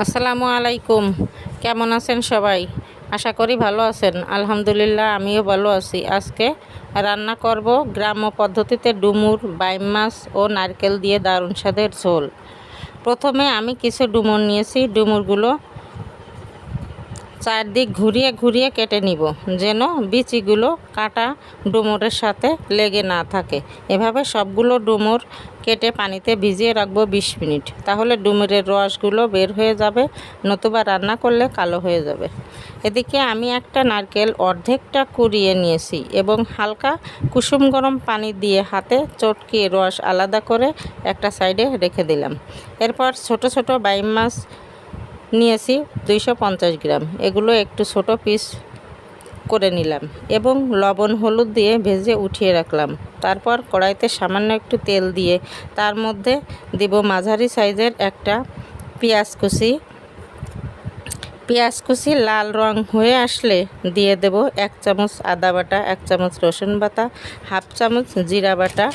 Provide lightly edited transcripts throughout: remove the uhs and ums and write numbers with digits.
আসসালামু আলাইকুম। কেমন আছেন সবাই? আশা করি ভালো আছেন। আলহামদুলিল্লাহ, আমিও ভালো আছি। আজকে রান্না করব গ্রাম্য পদ্ধতিতে ডুমুর, বাইম মাছ ও নারকেল দিয়ে দারুণ স্বাদের ঝোল। প্রথমে আমি কিছু ডুমুর নিয়েছি। ডুমুরগুলো চারদিক ঘুরিয়ে ঘুরিয়ে কেটে নিব, যেন বিচিগুলো কাটা ডুমুরের সাথে লেগে না থাকে। এভাবে সবগুলো ডুমুর কেটে পানিতে ভিজিয়ে রাখবো 20 মিনিট। তাহলে ডুমুরের রসগুলো বের হয়ে যাবে, নতুবা রান্না করলে কালো হয়ে যাবে। এদিকে আমি একটা নারকেল অর্ধেকটা কুড়িয়ে নিয়েছি এবং হালকা কুসুম গরম পানি দিয়ে হাতে চটকিয়ে রস আলাদা করে একটা সাইডে রেখে দিলাম। এরপর ছোট ছোট বাইম মাছ নিয়েছি 250 গ্রাম। এগুলো একটু ছোট পিস করে নিলাম এবং লবণ হলুদ দিয়ে ভেজে উঠিয়ে রাখলাম। তারপর কড়াইতে সামান্য একটু তেল দিয়ে তার মধ্যে দিব মাঝারি সাইজের একটা পেঁয়াজ কুচি লাল রং হয়ে আসলে দিয়ে দেব 1 চামচ আদা বাটা, 1 চামচ রসুন বাটা, হাফ চামচ জিরা বাটা,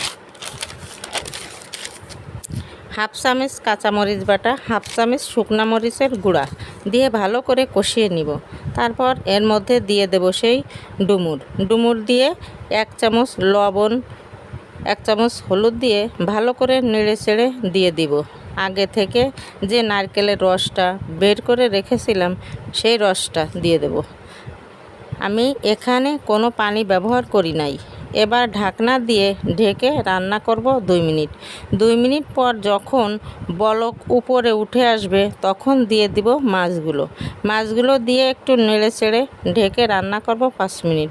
হাফ চামচ কাঁচামরিচ বাটা, হাফ চামচ শুকনা মরিচের গুঁড়া দিয়ে ভালো করে কষিয়ে নিব। তারপর এর মধ্যে দিয়ে দেব সেই ডুমুর দিয়ে 1 চামচ লবণ, 1 চামচ হলুদ দিয়ে ভালো করে নেড়ে চেড়ে দিয়ে দিব। আগে থেকে যে নারকেলের রসটা বের করে রেখেছিলাম সেই রসটা দিয়ে দেব। আমি এখানে কোনো পানি ব্যবহার করি নাই। এবার ঢাকনা দিয়ে ঢেকে রান্না করব 2 মিনিট। 2 মিনিট পর যখন বলক উপরে উঠে আসবে তখন দিয়ে দিব মাছগুলো দিয়ে একটু নেড়ে চেড়ে ঢেকে রান্না করব 5 মিনিট।